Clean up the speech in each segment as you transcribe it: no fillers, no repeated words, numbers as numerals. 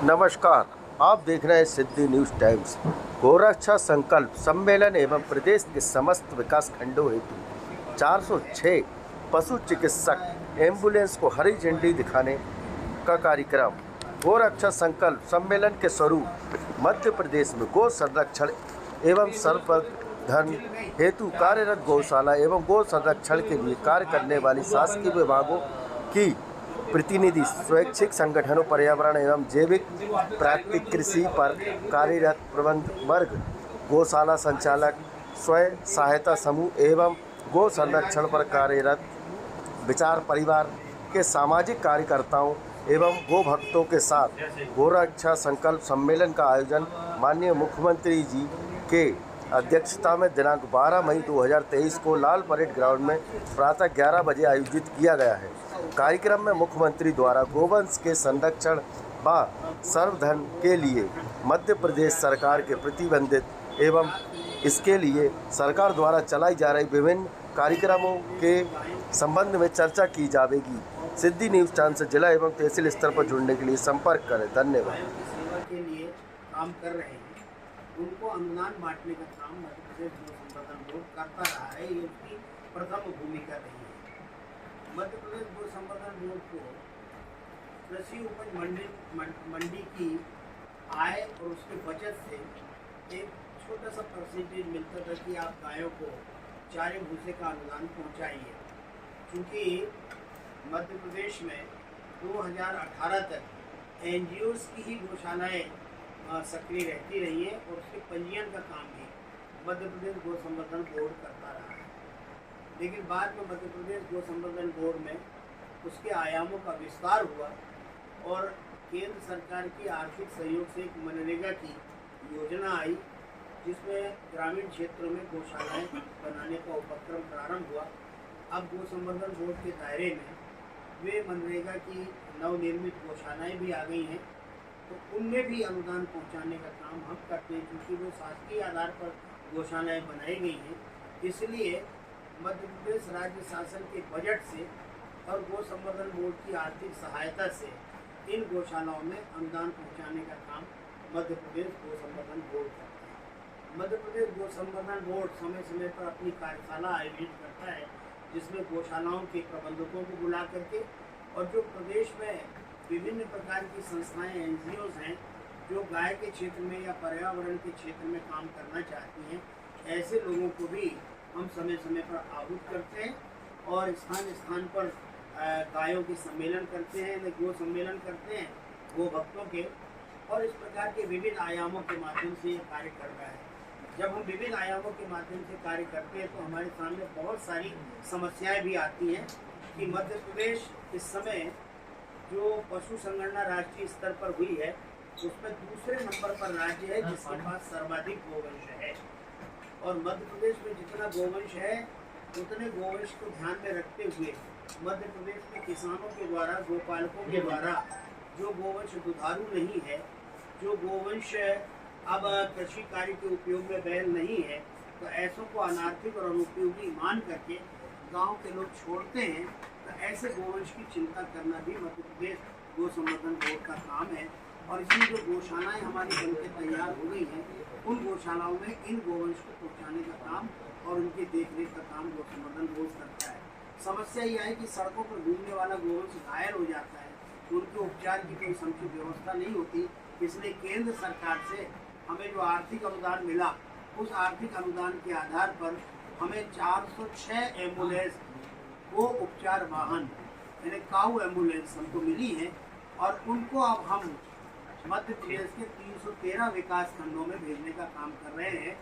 नमस्कार, आप देख रहे हैं सिद्धि न्यूज़ टाइम्स। गोरक्षा संकल्प सम्मेलन एवं प्रदेश के समस्त विकास खंडों हेतु 406 पशु चिकित्सक एम्बुलेंस को हरी झंडी दिखाने का कार्यक्रम। गोरक्षा संकल्प सम्मेलन के स्वरूप मध्य प्रदेश में गो संरक्षण एवं संवर्धन हेतु कार्यरत गौशाला एवं गो संरक्षण के लिए कार्य करने वाली शासकीय विभागों की प्रतिनिधि, स्वैच्छिक संगठनों, पर्यावरण एवं जैविक प्राकृतिक कृषि पर कार्यरत प्रबंध वर्ग, गौशाला संचालक, स्वयं सहायता समूह एवं गो संरक्षण पर कार्यरत विचार परिवार के सामाजिक कार्यकर्ताओं एवं गो भक्तों के साथ गोरक्षा संकल्प सम्मेलन का आयोजन माननीय मुख्यमंत्री जी के अध्यक्षता में दिनांक 12 मई 2023 को लाल परेड ग्राउंड में प्रातः 11 बजे आयोजित किया गया है। कार्यक्रम में मुख्यमंत्री द्वारा गोवंश के संरक्षण व संवर्धन के लिए मध्य प्रदेश सरकार के प्रतिबंधित एवं इसके लिए सरकार द्वारा चलाई जा रही विभिन्न कार्यक्रमों के संबंध में चर्चा की जाएगी। सिद्धि न्यूज़ टाइम्स से जिला एवं तहसील स्तर पर जुड़ने के लिए संपर्क करें। धन्यवाद। के लिए काम कर रहे हैं, उनको अनुदान बांटने का काम मध्य प्रदेश गो संवर्धन बोर्ड करता रहा है। ये उसकी प्रथम भूमिका रही है। मध्य प्रदेश गो संवर्धन बोर्ड को कृषि उपज मंडी की आय और उसके बचत से एक छोटा सा परसेंटेज मिलता था कि आप गायों को चारे भूसे का अनुदान पहुंचाइए। क्योंकि मध्य प्रदेश में 2018 तक एनजीओस की ही गौशालाएँ सक्रिय रहती रही है और उसके पंजीयन का काम भी मध्य प्रदेश गो संवर्धन बोर्ड करता रहा है। लेकिन बाद में मध्य प्रदेश गो संवर्धन बोर्ड में उसके आयामों का विस्तार हुआ और केंद्र सरकार की आर्थिक सहयोग से एक मनरेगा की योजना आई, जिसमें ग्रामीण क्षेत्रों में गौशालाएँ बनाने का उपक्रम प्रारंभ हुआ। अब गो संवर्धन बोर्ड के दायरे में वे मनरेगा की नवनिर्मित गौशालाएँ भी आ गई हैं, तो उनमें भी अनुदान पहुंचाने का काम हम करते हैं। क्योंकि वो शासकीय आधार पर गौशालाएँ बनाई गई हैं, इसलिए मध्य प्रदेश राज्य शासन के बजट से और गो संवर्धन बोर्ड की आर्थिक सहायता से इन गौशालाओं में अनुदान पहुंचाने का काम मध्य प्रदेश गो संवर्धन बोर्ड करता है। मध्य प्रदेश गो संवर्धन बोर्ड समय समय पर अपनी कार्यशाला आयोजित करता है, जिसमें गौशालाओं के प्रबंधकों को बुला करके और जो प्रदेश में विभिन्न प्रकार की संस्थाएं, एनजीओज हैं जो गाय के क्षेत्र में या पर्यावरण के क्षेत्र में काम करना चाहती हैं, ऐसे लोगों को भी हम समय समय पर आहूत करते हैं और स्थान स्थान पर गायों के सम्मेलन करते हैं, गो सम्मेलन करते हैं गो भक्तों के, और इस प्रकार के विभिन्न आयामों के माध्यम से ये कार्य कर रहा है। जब हम विभिन्न आयामों के माध्यम से कार्य करते हैं तो हमारे सामने बहुत सारी समस्याएं भी आती हैं कि मध्य प्रदेश इस समय जो पशु संगणना राष्ट्रीय स्तर पर हुई है, उसमें दूसरे नंबर पर राज्य है जिसके पास सर्वाधिक गोवंश है। और मध्य प्रदेश में जितना गोवंश है उतने गोवंश को ध्यान में रखते हुए मध्य प्रदेश में किसानों के द्वारा, गोपालकों के द्वारा जो गोवंश दुधारू नहीं है, जो गोवंश अब कृषि कार्य के उपयोग में बैल नहीं है, तो ऐसों को अनार्थिक और अनुपयोगी मान करके गाँव के लोग छोड़ते हैं। तो ऐसे गोवंश की चिंता करना भी मध्य प्रदेश गो संवर्धन बोर्ड का काम है। और इसमें जो गौशालाएँ हमारी बनकर तैयार हो गई हैं, उन गौशालाओं में इन गोवंश को पहुँचाने का काम और उनकी देखरेख का काम गो संवर्धन बोर्ड करता है। समस्या यह है कि सड़कों पर घूमने वाला गोवंश घायल हो जाता है, तो उनके उपचार की कोई समुचित व्यवस्था नहीं होती। इसलिए केंद्र सरकार से हमें जो आर्थिक अनुदान मिला, उस आर्थिक अनुदान के आधार पर हमें 406 एम्बुलेंस वो उपचार वाहन यानी काऊ एम्बुलेंस हमको मिली है और उनको अब हम मध्य प्रदेश के 313 विकास खंडों में भेजने का काम कर रहे हैं।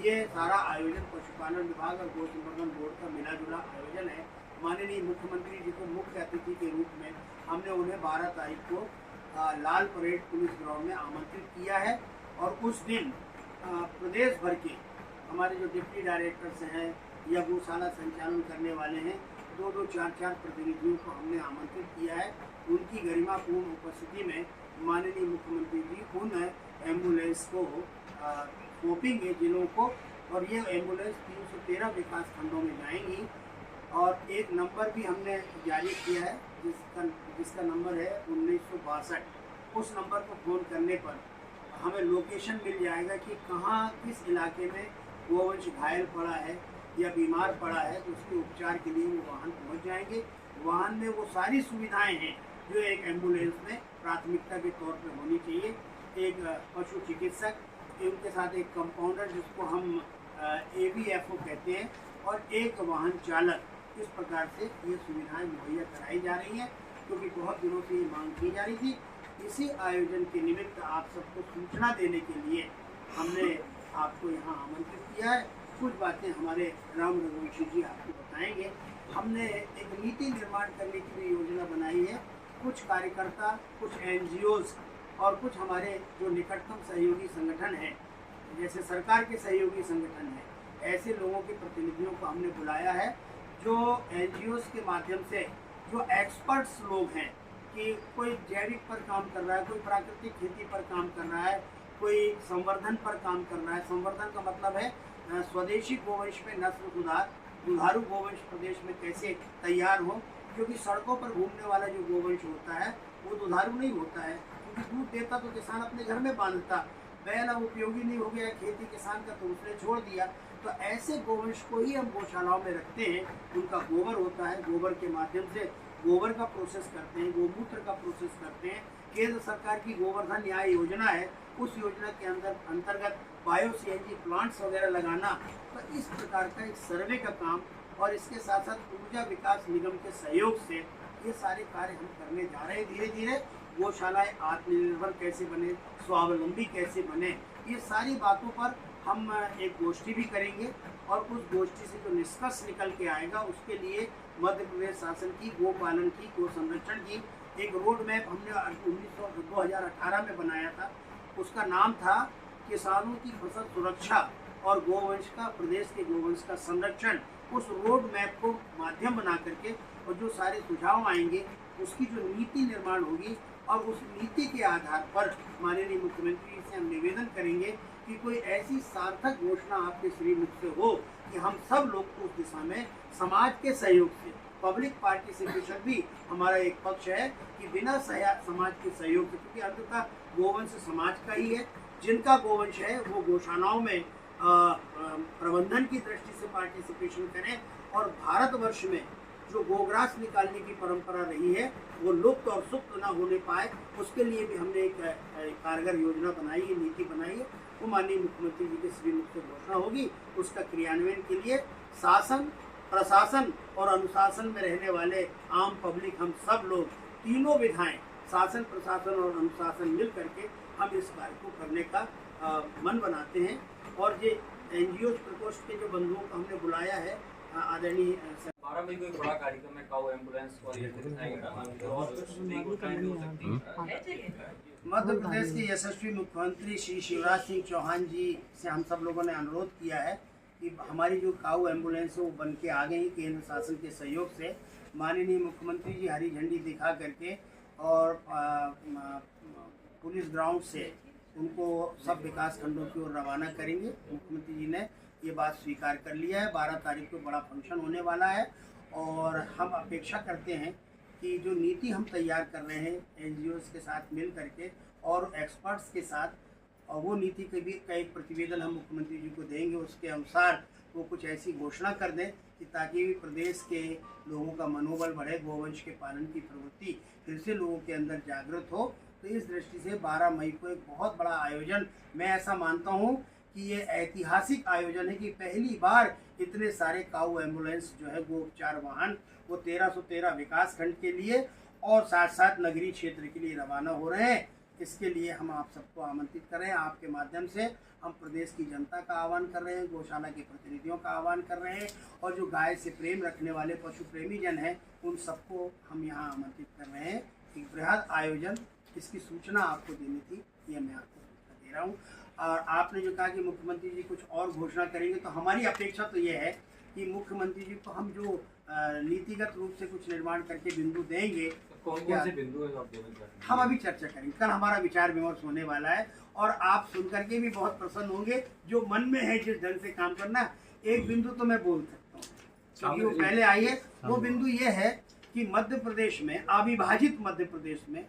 ये सारा आयोजन पशुपालन विभाग और गो संवर्धन बोर्ड का मिला जुला आयोजन है। माननीय मुख्यमंत्री जी को मुख्य अतिथि के रूप में हमने उन्हें 12 तारीख को लाल परेड पुलिस ग्राउंड में आमंत्रित किया है और उस दिन प्रदेश भर के हमारे जो डिप्टी डायरेक्टर्स हैं या गौशाला संचालन करने वाले हैं, 2-2, 4-4 प्रतिनिधियों को हमने आमंत्रित किया है। उनकी गरिमापूर्ण उपस्थिति में माननीय मुख्यमंत्री जी उन एम्बुलेंस को सौंपेंगे जिलों को, और ये एम्बुलेंस 313 विकास खंडों में जाएंगी। और एक नंबर भी हमने जारी किया है जिसका नंबर है 1962। उस नंबर पर फ़ोन करने पर हमें लोकेशन मिल जाएगा कि कहाँ किस इलाके में गोवंश घायल पड़ा है या बीमार पड़ा है, तो उसके उपचार के लिए वो वाहन पहुंच जाएंगे। वाहन में वो सारी सुविधाएं हैं जो एक एम्बुलेंस में प्राथमिकता के तौर पर होनी चाहिए। एक पशु चिकित्सक, उनके साथ एक कंपाउंडर जिसको हम AVFO कहते हैं, और एक वाहन चालक। इस प्रकार से ये सुविधाएं मुहैया कराई जा रही हैं, क्योंकि बहुत दिनों से ये मांग की जा रही थी। इसी आयोजन के निमित्त आप सबको सूचना देने के लिए हमने आपको यहाँ आमंत्रित किया है। कुछ बातें हमारे राम रघुवंशी जी आपको बताएंगे। हमने एक नीति निर्माण करने की भी योजना बनाई है। कुछ कार्यकर्ता, कुछ NGOs और कुछ हमारे जो निकटतम सहयोगी संगठन हैं, जैसे सरकार के सहयोगी संगठन हैं, ऐसे लोगों के प्रतिनिधियों को हमने बुलाया है, जो NGOs के माध्यम से जो एक्सपर्ट्स लोग हैं, कि कोई जैविक पर काम कर रहा है, कोई प्राकृतिक खेती पर काम कर रहा है, कोई संवर्धन पर काम कर रहा है। संवर्धन का मतलब है स्वदेशी गोवंश में नस्ल सुधार, दुधारू गोवंश प्रदेश में कैसे तैयार हो, क्योंकि सड़कों पर घूमने वाला जो गोवंश होता है वो दुधारू नहीं होता है, क्योंकि दूध देता तो किसान अपने घर में बांधता, बैल अब उपयोगी नहीं हो गया खेती किसान का तो उसने छोड़ दिया। तो ऐसे गोवंश को ही हम गौशालाओं में रखते हैं। उनका गोबर होता है, गोबर के माध्यम से गोबर का प्रोसेस करते हैं, गोमूत्र का प्रोसेस करते हैं। केंद्र सरकार की गोवर्धन न्याय योजना है, उस योजना के अंतर्गत बायो CNG प्लांट्स वगैरह लगाना। तो इस प्रकार का एक सर्वे का काम, और इसके साथ साथ ऊर्जा विकास निगम के सहयोग से ये सारे कार्य हम करने जा रहे हैं। धीरे धीरे गौशालाएं आत्मनिर्भर कैसे बने, स्वावलंबी कैसे बने, ये सारी बातों पर हम एक गोष्ठी भी करेंगे, और उस गोष्ठी से जो निष्कर्ष निकल के आएगा उसके लिए मध्य प्रदेश शासन की गो पालन की, गो संरक्षण की एक रोड मैप हमने 2018 में बनाया था। उसका नाम था किसानों की फसल सुरक्षा और गोवंश का, प्रदेश के गोवंश का संरक्षण। उस रोड मैप को माध्यम बना करके और जो सारे सुझाव आएंगे उसकी जो नीति निर्माण होगी, और उस नीति के आधार पर माननीय मुख्यमंत्री से हम निवेदन करेंगे कि कोई ऐसी सार्थक घोषणा आपके श्रीमुख से हो कि हम सब लोग उस दिशा में समाज के सहयोग से, पब्लिक पार्टिसिपेशन भी हमारा एक पक्ष है कि बिना समाज के सहयोग से, क्योंकि अंततः गोवंश समाज का ही है। जिनका गोवंश है वो गौशालाओं में प्रबंधन की दृष्टि से पार्टिसिपेशन करें, और भारतवर्ष में जो गोग्रास निकालने की परंपरा रही है वो लुप्त और सुप्त ना होने पाए, उसके लिए भी हमने एक कारगर योजना बनाई है, नीति बनाई है। वो माननीय मुख्यमंत्री जी के श्रीमुख से घोषणा होगी। उसका क्रियान्वयन के लिए शासन, प्रशासन और अनुशासन में रहने वाले आम पब्लिक, हम सब लोग तीनों विधाएं, शासन, प्रशासन और अनुशासन मिल करके हम इस कार्य को करने का मन बनाते हैं। और ये NGOs प्रकोष्ठ के जो बंधुओं को हमने बुलाया है, आदरणीय 12 मई को एक बड़ा कार्यक्रम है, काऊ एम्बुलेंस और ये मध्य प्रदेश के यशस्वी मुख्यमंत्री श्री शिवराज सिंह चौहान जी से हम सब लोगों ने अनुरोध किया है कि हमारी जो काऊ एम्बुलेंस है वो बन के आ गई केंद्र शासन के सहयोग से। माननीय मुख्यमंत्री जी हरी झंडी दिखा करके और पुलिस ग्राउंड से उनको सब विकास खंडों की ओर रवाना करेंगे। मुख्यमंत्री जी ने ये बात स्वीकार कर लिया है। 12 तारीख को बड़ा फंक्शन होने वाला है, और हम अपेक्षा करते हैं कि जो नीति हम तैयार कर रहे हैं NGOs के साथ मिल करके और एक्सपर्ट्स के साथ, और वो नीति के भी का एक प्रतिवेदन हम मुख्यमंत्री जी को देंगे। उसके अनुसार वो कुछ ऐसी घोषणा कर दें कि ताकि प्रदेश के लोगों का मनोबल बढ़े, गोवंश के पालन की प्रवृत्ति फिर से लोगों के अंदर जागृत हो। तो इस दृष्टि से 12 मई को एक बहुत बड़ा आयोजन, मैं ऐसा मानता हूँ कि ये ऐतिहासिक आयोजन है कि पहली बार इतने सारे काऊ एम्बुलेंस जो है गो उपचार वाहन वो 1313 विकास खंड के लिए और साथ साथ नगरीय क्षेत्र के लिए रवाना हो रहे हैं। इसके लिए हम आप सबको आमंत्रित कर रहे हैं। आपके माध्यम से हम प्रदेश की जनता का आह्वान कर रहे हैं, गौशाला के प्रतिनिधियों का आह्वान कर रहे हैं, और जो गाय से प्रेम रखने वाले पशु प्रेमी जन हैं उन सबको हम यहाँ आमंत्रित कर रहे हैं। एक बृहद आयोजन, इसकी सूचना आपको देनी थी, ये मैं आपको सूचना दे रहा हूँ। और आपने जो कहा कि मुख्यमंत्री जी कुछ और घोषणा करेंगे, तो हमारी अपेक्षा तो ये है कि मुख्यमंत्री जी को हम जो नीतिगत रूप से कुछ निर्माण करके बिंदु देंगे, कौन से बिंदु है आप हम अभी चर्चा करेंगे। कल हमारा विचार विमर्श होने वाला है, और आप सुन करके भी बहुत प्रसन्न होंगे। जो मन में है जिस ढंग से काम करना, एक बिंदु तो मैं बोल सकता हूँ, क्योंकि वो पहले आई है। वो बिंदु ये है कि मध्य प्रदेश में, अविभाजित मध्य प्रदेश में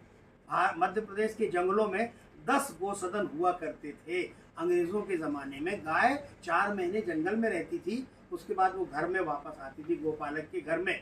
मध्य प्रदेश के जंगलों में 10 गौसदन हुआ करते थे। अंग्रेजों के ज़माने में गाय 4 महीने जंगल में रहती थी, उसके बाद वो घर में वापस आती थी गोपालक के घर में।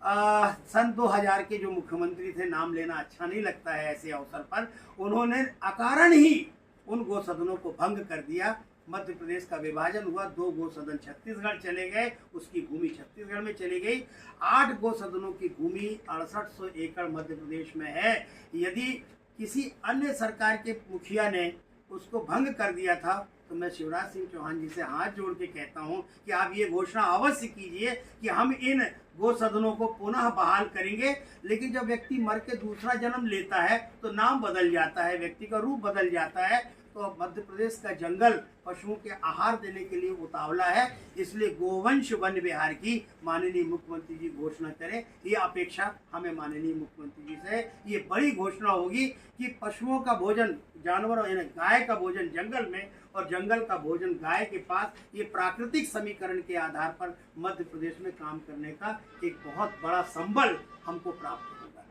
सन 2000 के जो मुख्यमंत्री थे, नाम लेना अच्छा नहीं लगता है ऐसे अवसर पर, उन्होंने अकारण ही उन गौसदनों को भंग कर दिया। मध्य प्रदेश का विभाजन हुआ, 2 गौसदन छत्तीसगढ़ चले गए, उसकी भूमि छत्तीसगढ़ में चली गई। 8 गौसदनों की भूमि 6800 एकड़ मध्य प्रदेश में है। यदि किसी अन्य सरकार के मुखिया ने उसको भंग कर दिया था तो मैं शिवराज सिंह चौहान जी से हाथ जोड़ के कहता हूं कि आप ये घोषणा अवश्य कीजिए कि हम इन गौसदनों को पुनः बहाल करेंगे। लेकिन जब व्यक्ति मर के दूसरा जन्म लेता है तो नाम बदल जाता है, व्यक्ति का रूप बदल जाता है। तो मध्य प्रदेश का जंगल पशुओं के आहार देने के लिए उतावला है, इसलिए गोवंश वन विहार की माननीय मुख्यमंत्री जी घोषणा करें। ये अपेक्षा हमें माननीय मुख्यमंत्री जी से, ये बड़ी घोषणा होगी कि पशुओं का भोजन, जानवरों यानी गाय का भोजन जंगल में और जंगल का भोजन गाय के पास, ये प्राकृतिक समीकरण के आधार पर मध्य प्रदेश में काम करने का एक बहुत बड़ा संबल हमको प्राप्त होगा।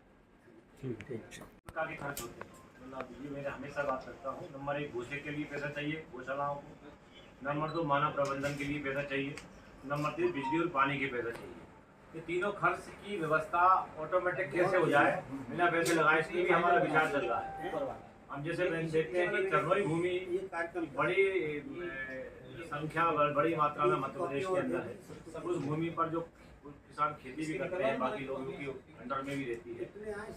काफी खर्च होते हैं, मतलब ये मैं हमेशा बात करता हूँ। नंबर 1 भूसे के लिए पैसा चाहिए गौशालाओं को, नंबर 2 मानव प्रबंधन के लिए पैसा चाहिए, नंबर 3 बिजली और पानी के पैसा चाहिए। ये तीनों खर्च की व्यवस्था ऑटोमेटिक कैसे हो जाए बिना पैसे लगाए, इसलिए भी हमारा विचार चल रहा है। हम जैसे देखते हैं कि चरनोई भूमि बड़ी संख्या, बड़ी मात्रा में मध्य प्रदेश के अंदर है। उस भूमि पर जो किसान खेती भी करते हैं, बाकी लोगों की अंडर में भी रहती है,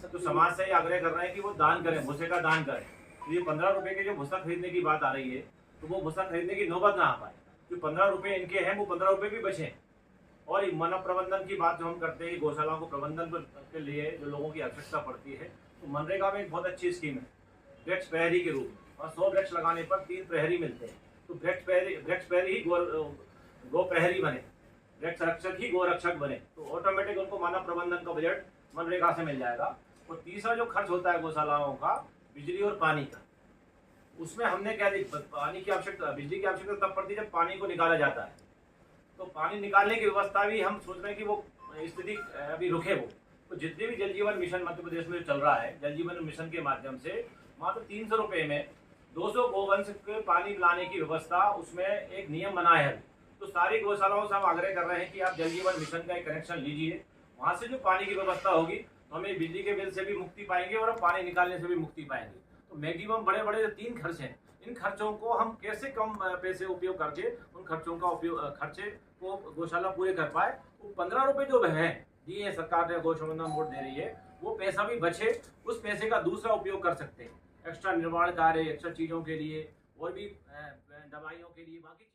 तो समाज से ये आग्रह कर रहे हैं कि वो दान करें, भूसे का दान करें। तो ये 15 रुपए के जो भूसा खरीदने की बात आ रही है, तो वो भूसा खरीदने की नौबत ना आ पाए। जो 15 रुपए इनके हैं वो 15 रुपए भी बचें। और मानव प्रबंधन की बात जो हम करते हैं, गौशालाओं को प्रबंधन के लिए जो लोगों की आवश्यकता पड़ती है, तो मनरेगा में एक बहुत अच्छी स्कीम है वृक्ष प्रहरी के रूप में, और 100 वृक्ष लगाने पर 3 प्रहरी मिलते हैं। तो वृक्ष प्रहरी ही गो प्रहरी बने, वृक्ष रक्षक ही गोरक्षक बने, तो ऑटोमेटिक उनको मानव प्रबंधन का बजट मनरेगा से मिल जाएगा। और तीसरा जो खर्च होता है गौशालाओं का, बिजली और पानी का, उसमें हमने क्या पानी की आवश्यकता, बिजली की आवश्यकता तब पड़ती है जब पानी को निकाला जाता है। तो पानी निकालने की व्यवस्था भी हम सोच रहे हैं कि वो स्थिति अभी रुके वो। तो जितने भी जल जीवन मिशन मध्य प्रदेश में चल रहा है, जल जीवन मिशन के माध्यम से मात्र 300 रुपये में 200 गोवंश के पानी पिलाने की व्यवस्था, उसमें एक नियम बना है। तो सारी गौशालाओं से हम आग्रह कर रहे हैं कि आप जल जीवन मिशन का एक कनेक्शन लीजिए, वहाँ से जो पानी की व्यवस्था होगी तो हमें बिजली के बिल से भी मुक्ति पाएंगे और पानी निकालने से भी मुक्ति पाएंगे। तो मैक्सिमम बड़े बड़े 3 खर्च हैं, इन खर्चों को हम कैसे कम पैसे उपयोग करके उन खर्चों का खर्चे को गौशाला पूरे कर पाए। वो 15 रुपये जो है दिए सरकार ने, गौसंवर्धन बोर्ड दे रही है, वो पैसा भी बचे, उस पैसे का दूसरा उपयोग कर सकते हैं एक्स्ट्रा निर्माण कार्य, एक्स्ट्रा चीज़ों के लिए और भी दवाइयों के लिए, बाकी